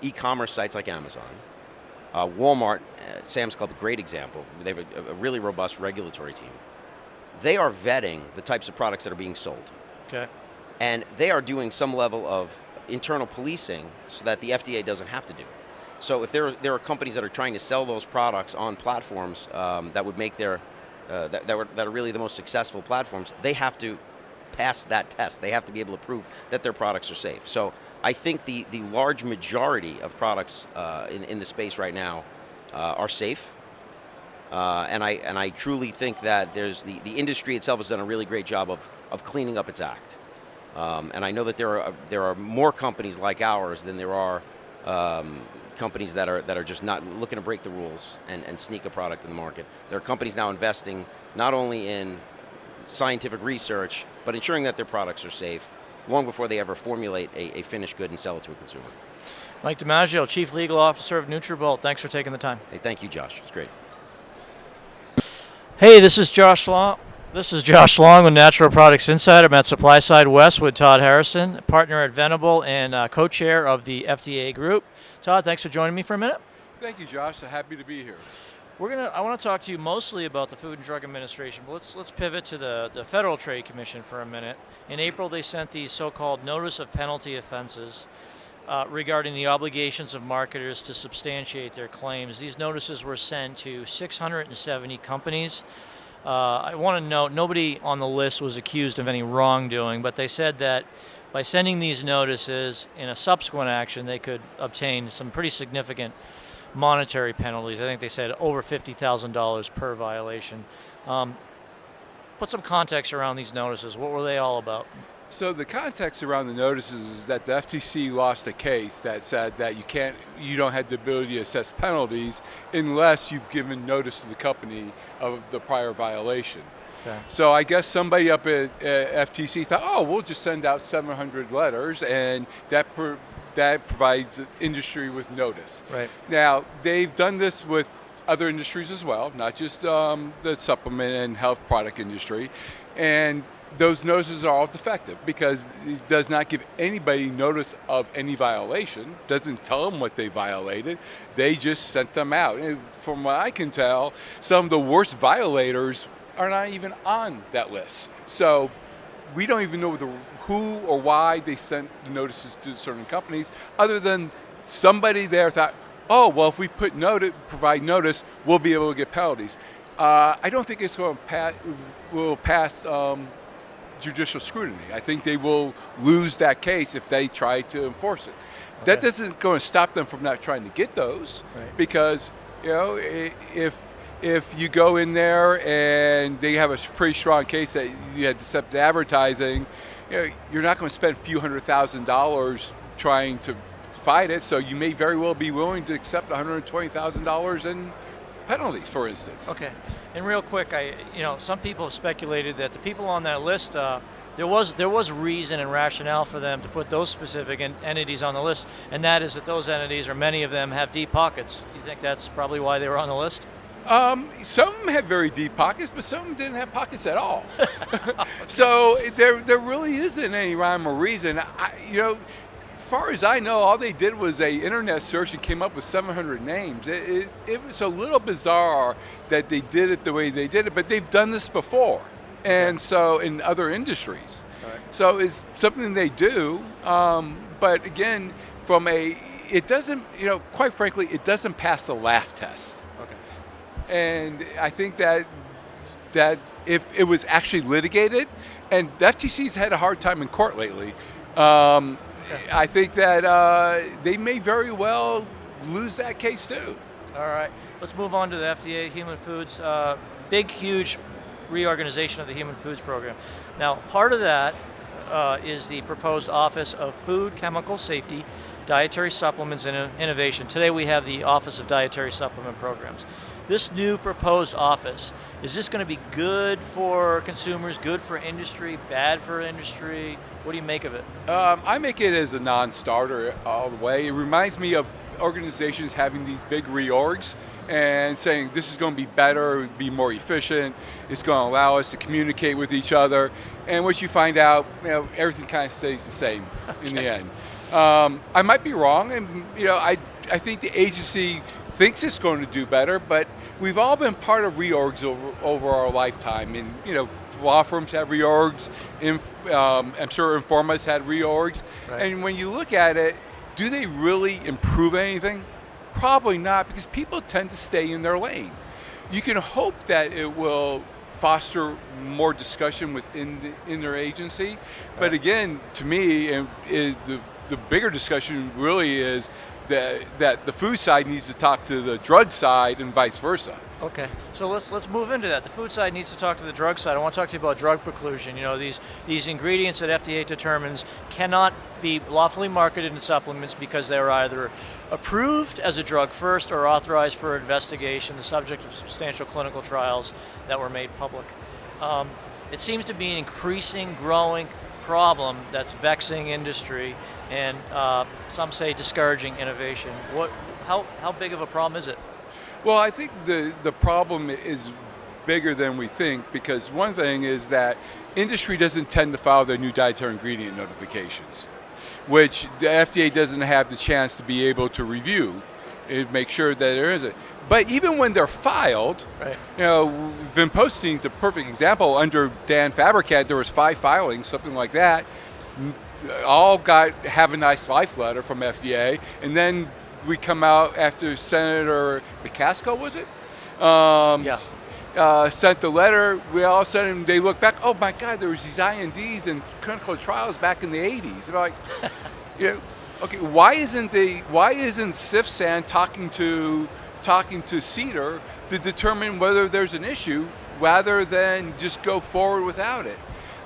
e-commerce sites like Amazon, Walmart, Sam's Club, a great example. They have a really robust regulatory team. They are vetting the types of products that are being sold. Okay. And they are doing some level of internal policing so that the FDA doesn't have to do. So if there are companies that are trying to sell those products on platforms that would make that are really the most successful platforms, they have to pass that test. They have to be able to prove that their products are safe. So I think the large majority of products in the space right now are safe. And I truly think that the industry itself has done a really great job of cleaning up its act. And I know that there are more companies like ours than there are companies that are just not looking to break the rules and sneak a product in the market. There are companies now investing not only in scientific research, but ensuring that their products are safe long before they ever formulate a finished good and sell it to a consumer. Mike DiMaggio, Chief Legal Officer of Nutrabolt. Thanks for taking the time. Hey, thank you, Josh. It's great. Hey, this is Josh Long. This is Josh Long with Natural Products Insider. I'm at Supply Side West with Todd Harrison, partner at Venable and co-chair of the FDA Group. Todd, thanks for joining me for a minute. Thank you, Josh. So happy to be here. I want to talk to you mostly about the Food and Drug Administration, but let's pivot to the Federal Trade Commission for a minute. In April, they sent the so-called Notice of Penalty Offenses regarding the obligations of marketers to substantiate their claims. These notices were sent to 670 companies. I want to note, nobody on the list was accused of any wrongdoing, but they said that by sending these notices in a subsequent action, they could obtain some pretty significant monetary penalties. I think they said over $50,000 per violation. Put some context around these notices. What were they all about? So the context around the notices is that the FTC lost a case that said that you don't have the ability to assess penalties unless you've given notice to the company of the prior violation. Okay. So I guess somebody up at FTC thought, oh, we'll just send out 700 letters, and that provides the industry with notice. Right. Now, they've done this with other industries as well, not just the supplement and health product industry. And those notices are all defective because it does not give anybody notice of any violation, doesn't tell them what they violated. They just sent them out. And from what I can tell, some of the worst violators are not even on that list. So we don't even know who or why they sent the notices to certain companies, other than somebody there thought, oh, well, if we provide notice, we'll be able to get penalties. I don't think it's going to pass judicial scrutiny. I think they will lose that case if they try to enforce it. Okay. That isn't going to stop them from not trying to get those, right? Because if you go in there and they have a pretty strong case that you had deceptive advertising, you're not going to spend a few $100,000 trying to fight it. So you may very well be willing to accept $120,000 in penalties, for instance. Okay, and real quick, some people have speculated that the people on that list, there was reason and rationale for them to put those specific entities on the list, and that is that those entities, or many of them, have deep pockets. You think that's probably why they were on the list? Some have very deep pockets, but some didn't have pockets at all. So there really isn't any rhyme or reason. As far as I know, all they did was a internet search and came up with 700 names. It was a little bizarre that they did it the way they did it, but they've done this before, and so in other industries. Right. So it's something they do, but again, it doesn't, quite frankly, it doesn't pass the laugh test. Okay. And I think that if it was actually litigated, and the FTC's had a hard time in court lately, I think that they may very well lose that case too. All right, let's move on to the FDA Human Foods. Big, huge reorganization of the Human Foods Program. Now, part of that is the proposed Office of Food, Chemical Safety, Dietary Supplements and Innovation. Today we have the Office of Dietary Supplement Programs. This new proposed office, is this going to be good for consumers, good for industry, bad for industry? What do you make of it? I make it as a non-starter all the way. It reminds me of organizations having these big reorgs and saying this is going to be better, be more efficient, it's going to allow us to communicate with each other. And what you find out, everything kind of stays the same in the end. I might be wrong, and I think the agency thinks it's going to do better, but we've all been part of reorgs over our lifetime. And law firms have reorgs. I'm sure Informa's had reorgs. Right. And when you look at it, do they really improve anything? Probably not, because people tend to stay in their lane. You can hope that it will foster more discussion within their agency, but again, to me, the bigger discussion really is that the food side needs to talk to the drug side and vice versa. Okay, so let's move into that. The food side needs to talk to the drug side. I want to talk to you about drug preclusion. These ingredients that FDA determines cannot be lawfully marketed in supplements because they're either approved as a drug first or authorized for investigation, the subject of substantial clinical trials that were made public. It seems to be an increasing, growing problem that's vexing industry and some say discouraging innovation. How big of a problem is it? Well, I think the problem is bigger than we think, because one thing is that industry doesn't tend to file their new dietary ingredient notifications, which the FDA doesn't have the chance to be able to review and make sure that there isn't. But even when they're filed, right. Vinpostine is a perfect example. Under Dan Fabricant, there was 5 filings, something like that. All got have a nice life letter from FDA, and then we come out after Senator McCaskill, was it? Sent the letter. We all of a sudden they look back. Oh my God, there was these INDs and clinical trials back in the 80s. They're like, okay, why isn't CFSAN talking to CDER to determine whether there's an issue rather than just go forward without it?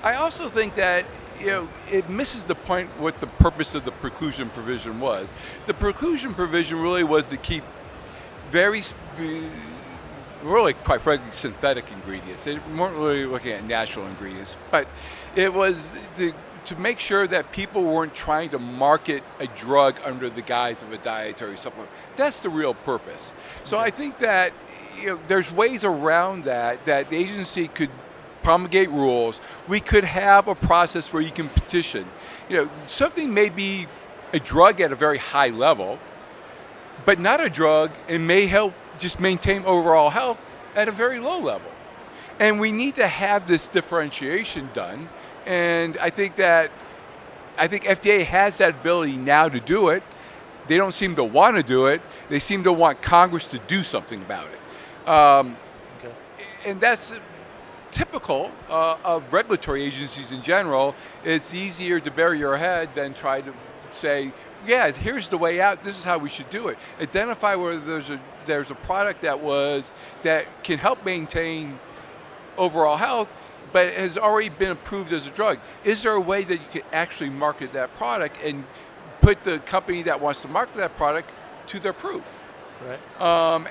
I also think that it misses the point what the purpose of the preclusion provision was. The preclusion provision really was to keep really, quite frankly, synthetic ingredients. They weren't really looking at natural ingredients, but it was to make sure that people weren't trying to market a drug under the guise of a dietary supplement. That's the real purpose. So I think that there's ways around that the agency could promulgate rules. We could have a process where you can petition. Something may be a drug at a very high level, but not a drug, and may help just maintain overall health at a very low level. And we need to have this differentiation done. And I think FDA has that ability now to do it. They don't seem to want to do it. They seem to want Congress to do something about it. And that's typical of regulatory agencies in general. It's easier to bury your head than try to say, yeah, here's the way out. This is how we should do it. Identify whether there's a product that can help maintain overall health, but has already been approved as a drug. Is there a way that you can actually market that product and put the company that wants to market that product to their proof. Right.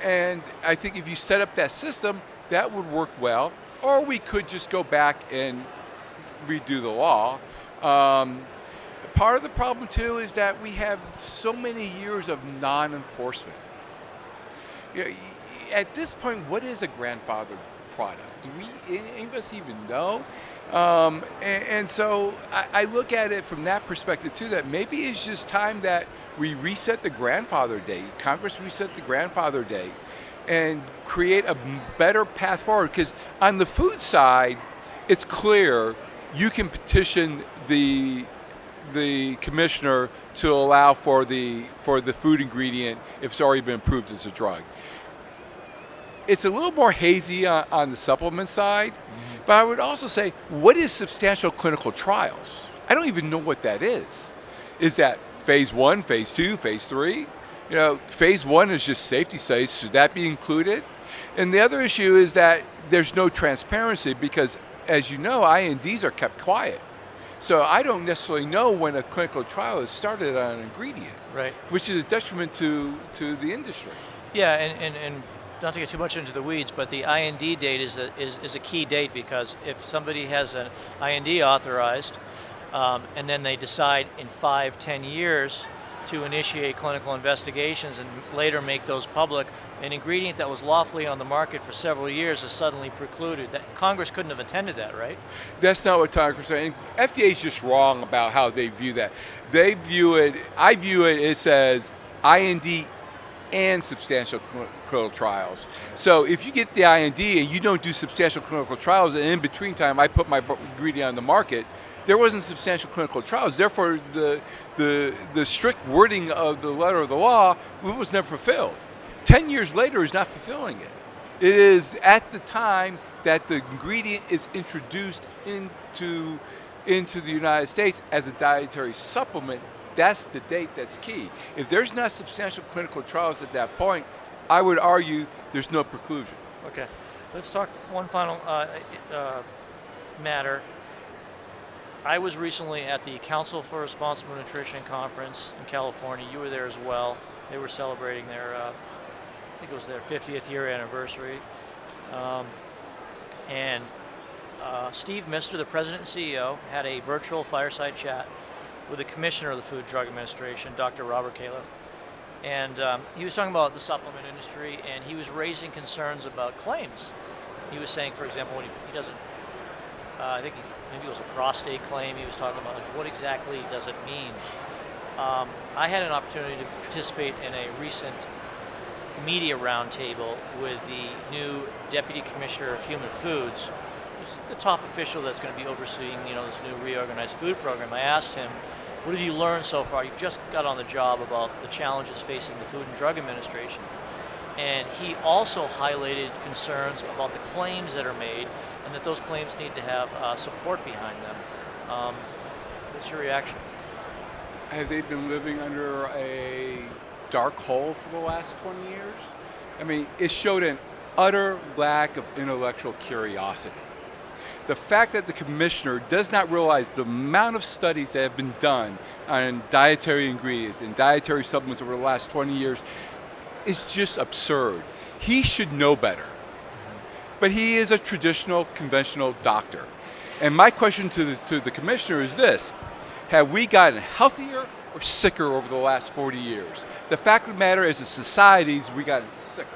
And I think if you set up that system, that would work well. Or we could just go back and redo the law. Part of the problem too is that we have so many years of non-enforcement. You know, at this point, what is a grandfathered product? Do any of us even know? And so I look at it from that perspective too, that maybe it's just time that we reset the grandfather date. Congress reset the grandfather date and create a better path forward. Because on the food side, it's clear you can petition the commissioner to allow for the food ingredient if it's already been approved as a drug. It's a little more hazy on the supplement side, but I would also say, what is substantial clinical trials? I don't even know what that is. Is that phase 1, phase 2, phase 3? You know, phase 1 is just safety studies. Should that be included? And the other issue is that there's no transparency because, as you know, INDs are kept quiet. So I don't necessarily know when a clinical trial is started on an ingredient, Right. which is a detriment to the industry. Yeah, and not to get too much into the weeds, but the IND date is a key date because if somebody has an IND authorized and then they decide in 5-10 years to initiate clinical investigations and later make those public, an ingredient that was lawfully on the market for several years is suddenly precluded. That Congress couldn't have intended that, right? That's not what Congress is saying. FDA is just wrong about how they view that. They view it, I view it, it says IND and substantial clinical trials. So if you get the IND and you don't do substantial clinical trials, and in between time I put my ingredient on the market, there wasn't substantial clinical trials. Therefore, the strict wording of the letter of the law was never fulfilled. 10 years later is not fulfilling it. It is at the time that the ingredient is introduced into the United States as a dietary supplement. That's the date that's key. If there's not substantial clinical trials at that point, I would argue there's no preclusion. Okay, let's talk one final matter. I was recently at the Council for Responsible Nutrition Conference in California. You were there as well. They were celebrating their, I think it was their 50th year anniversary. Steve Mister, the president and CEO, had a virtual fireside chat with the commissioner of the Food and Drug Administration, Dr. Robert Califf. And he was talking about the supplement industry, and he was raising concerns about claims. He was saying, for example, when he doesn't, I think maybe it was a prostate claim, he was talking about like, what exactly does it mean? I had an opportunity to participate in a recent media roundtable with the new Deputy Commissioner of Human Foods, who's the top official that's going to be overseeing, this new reorganized food program. I asked him, what have you learned so far? You've just got on the job about the challenges facing the Food and Drug Administration. And he also highlighted concerns about the claims that are made and that those claims need to have support behind them. What's your reaction? Have they been living under a dark hole for the last 20 years? I mean, it showed an utter lack of intellectual curiosity. The fact that the commissioner does not realize the amount of studies that have been done on dietary ingredients and dietary supplements over the last 20 years is just absurd. He should know better. But he is a traditional, conventional doctor. And my question to the commissioner is this: have we gotten healthier or sicker over the last 40 years? The fact of the matter is, as societies, we gotten sicker.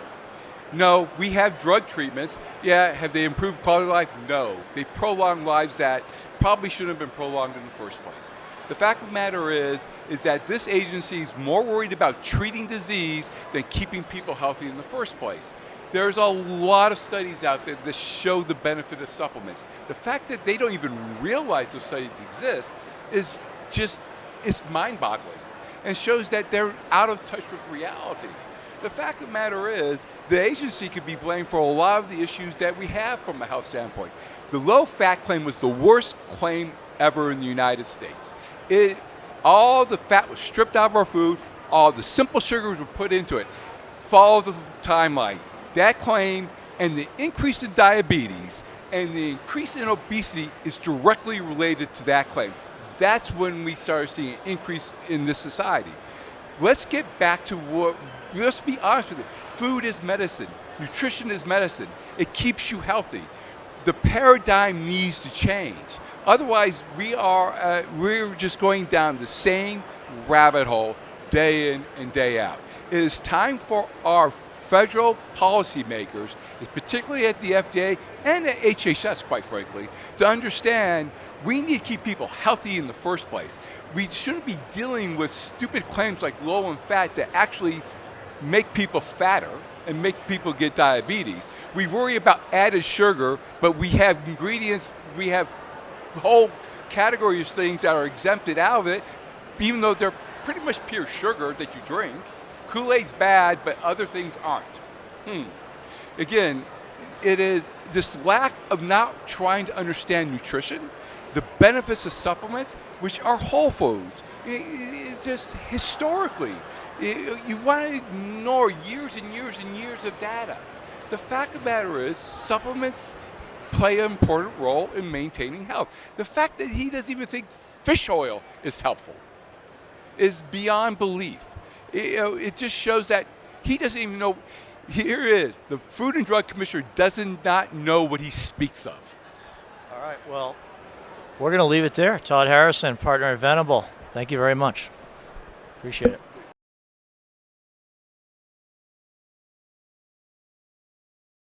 No, we have drug treatments. Yeah, have they improved quality of life? No. They've prolonged lives that probably shouldn't have been prolonged in the first place. The fact of the matter is that this agency is more worried about treating disease than keeping people healthy in the first place. There's a lot of studies out there that show the benefit of supplements. The fact that they don't even realize those studies exist is just, it's mind-boggling and shows that they're out of touch with reality. The fact of the matter is, the agency could be blamed for a lot of the issues that we have from a health standpoint. The low-fat claim was the worst claim ever in the United States. All the fat was stripped out of our food, all the simple sugars were put into it. Follow the timeline. That claim and the increase in diabetes and the increase in obesity is directly related to that claim. that's when we started seeing an increase in this society. Let's get back to what, let's be honest with it. Food is medicine. Nutrition is medicine. It keeps you healthy. The paradigm needs to change. Otherwise, we're just going down the same rabbit hole day in and day out. It is time for our federal policymakers, particularly at the FDA and at HHS, quite frankly, to understand we need to keep people healthy in the first place. We shouldn't be dealing with stupid claims like low in fat that actually make people fatter and make people get diabetes. We worry about added sugar, but we have ingredients, we have whole categories of things that are exempted out of it, even though they're pretty much pure sugar that you drink. Kool-Aid's bad, but other things aren't. Again, it is this lack of not trying to understand nutrition, the benefits of supplements, which are whole foods. Just historically, you want to ignore years and years and years of data. The fact of the matter is, supplements play an important role in maintaining health. The fact that he doesn't even think fish oil is helpful is beyond belief. It just shows that he doesn't even know. Here it is. The Food and Drug Commissioner does not know what he speaks of. All right, well, we're going to leave it there. Todd Harrison, partner at Venable. Thank you very much. Appreciate it.